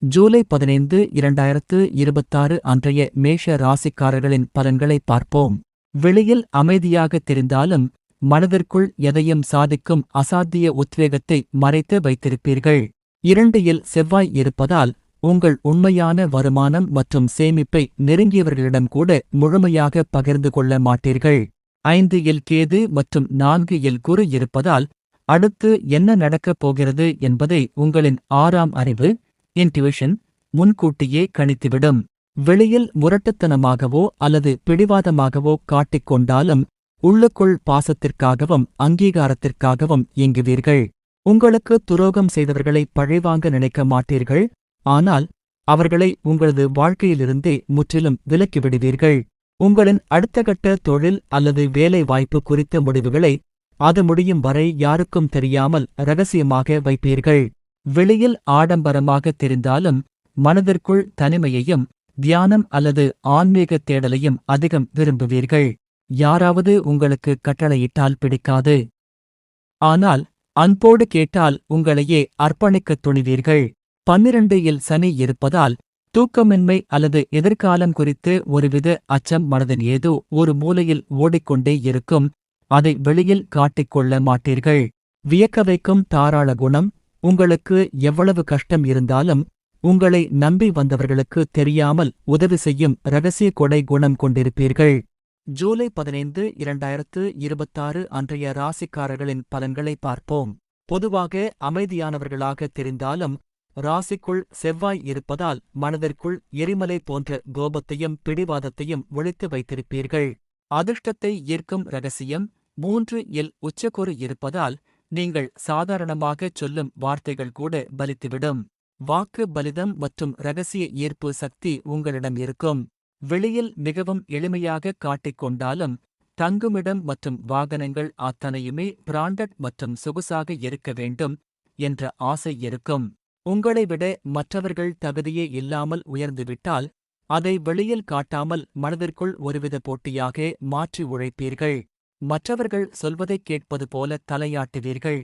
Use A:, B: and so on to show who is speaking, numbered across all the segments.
A: ஜூலை 15, 2026 அன்றைய மேஷ ராசிக்காரர்களின் பலன்களை பார்ப்போம். வெளியில் அமைதியாக தெரிந்தாலும் மனதிற்குள் எதையும் சாதிக்கும் அசாத்திய உத்வேகத்தை மறைத்து வைத்திருப்பீர்கள். 2 செவ்வாய் இருப்பதால் உங்கள் உண்மையான வருமானம் மற்றும் சேமிப்பை நெருங்கியவர்களிடம் கூட முழுமையாக பகிர்ந்து கொள்ள மாட்டீர்கள். 5 கேது மற்றும் 4 குரு இருப்பதால் அடுத்து என்ன நடக்கப் போகிறது என்பதை உங்களின் 6ஆம் அறிவு இன்ட்யூஷன் முன்கூட்டியே கணித்துவிடும். வெளியில் முரட்டுத்தனமாகவோ அல்லது பிடிவாதமாகவோ காட்டிக்கொண்டாலும் உள்ளுக்குள் பாசத்திற்காகவும் அங்கீகாரத்திற்காகவும் இயங்குவீர்கள். உங்களுக்கு துரோகம் செய்தவர்களை பழிவாங்க நினைக்க மாட்டீர்கள், ஆனால் அவர்களை உங்களது வாழ்க்கையிலிருந்தே முற்றிலும் விலக்கிவிடுவீர்கள். உங்களின் அடுத்தகட்ட தொழில் அல்லது வேலை வாய்ப்பு குறித்த முடிவுகளை அது முடியும் வரை யாருக்கும் தெரியாமல் இரகசியமாக வைப்பீர்கள். வெளியில் ஆடம்பரமாக தெரிந்தாலும் மனதிற்குள் தனிமையையும் தியானம் அல்லது ஆன்மீக தேடலையும் அதிகம் விரும்புவீர்கள். யாராவது உங்களுக்கு கட்டளையிட்டால் பிடிக்காது, ஆனால் அன்போடு கேட்டால் உங்களையே அர்ப்பணிக்கத் துணிவீர்கள். 12 சனி இருப்பதால் தூக்கமின்மை அல்லது எதிர்காலம் குறித்து ஒருவித அச்சம் மனதின் ஏதோ ஒரு மூலையில் ஓடிக்கொண்டே இருக்கும். அதை வெளியில் காட்டிக்கொள்ள மாட்டீர்கள். வியக்க வைக்கும் தாராள குணம். உங்களுக்கு எவ்வளவு கஷ்டம் இருந்தாலும் உங்களை நம்பி வந்தவர்களுக்கு தெரியாமல் உதவி செய்யும் இரகசிய கொடை குணம் கொண்டிருப்பீர்கள். ஜூலை 15, 2026 அன்றைய ராசிக்காரர்களின் பலன்களை பார்ப்போம். பொதுவாக அமைதியானவர்களாக தெரிந்தாலும் ராசிக்குள் செவ்வாய் இருப்பதால் மனதிற்குள் எரிமலை போன்ற கோபத்தையும் பிடிவாதத்தையும் ஒளித்து வைத்திருப்பீர்கள். அதிர்ஷ்டத்தை ஈர்க்கும் இரகசியம். 3 உச்சக்கொரு இருப்பதால் நீங்கள் சாதாரணமாகச் சொல்லும் வார்த்தைகள் கூட பலித்துவிடும். வாக்கு பலிதம் மற்றும் இரகசிய ஈர்ப்பு சக்தி உங்களிடம் இருக்கும். வெளியில் மிகவும் எளிமையாக காட்டிக்கொண்டாலும் தங்குமிடம் மற்றும் வாகனங்கள் அத்தனையுமே பிராண்டட் மற்றும் சொகுசாக இருக்க வேண்டும் என்ற ஆசை இருக்கும். உங்களை விட மற்றவர்கள் தகுதியே இல்லாமல் உயர்ந்துவிட்டால் அதை வெளியில் காட்டாமல் மனதிற்குள் ஒருவித போட்டியாக மாற்றி உழைப்பீர்கள். மற்றவர்கள் சொல்வதைக் கேட்பது போல தலையாட்டுவீர்கள்,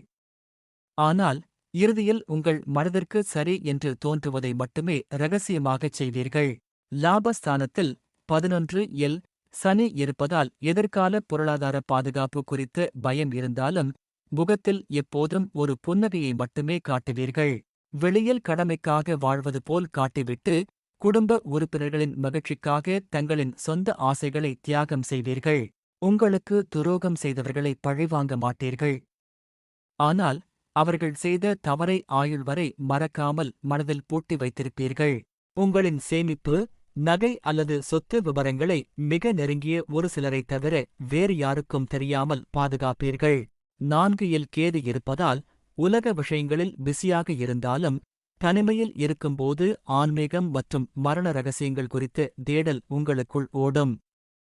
A: ஆனால் இறுதியில் உங்கள் மனதிற்கு சரி என்று தோன்றுவதை மட்டுமே இரகசியமாகச் செய்வீர்கள். லாபஸ்தானத்தில் 11 சனி இருப்பதால் எதிர்கால பொருளாதார பாதுகாப்பு குறித்த பயம் இருந்தாலும் முகத்தில் எப்போதும் ஒரு புன்னகையை மட்டுமே காட்டுவீர்கள். வெளியில் கடமைக்காக வாழ்வது போல் காட்டிவிட்டு குடும்ப உறுப்பினர்களின் மகிழ்ச்சிக்காக தங்களின் சொந்த ஆசைகளை தியாகம் செய்வீர்கள். உங்களுக்கு துரோகம் செய்தவர்களை பழிவாங்க மாட்டீர்கள், ஆனால் அவர்கள் செய்த தவறை ஆயுள் வரை மறக்காமல் மனதில் பூட்டி வைத்திருப்பீர்கள். உங்களின் சேமிப்பு, நகை அல்லது சொத்து விவரங்களை மிக நெருங்கிய ஒரு சிலரைத் தவிர வேறு யாருக்கும் தெரியாமல் பாதுகாப்பீர்கள். 4 கேது இருப்பதால் உலக விஷயங்களில் பிஸியாக இருந்தாலும் தனிமையில் இருக்கும்போது ஆன்மீகம் மற்றும் மரண ரகசியங்கள் குறித்த தேடல் உங்களுக்குள் ஓடும்.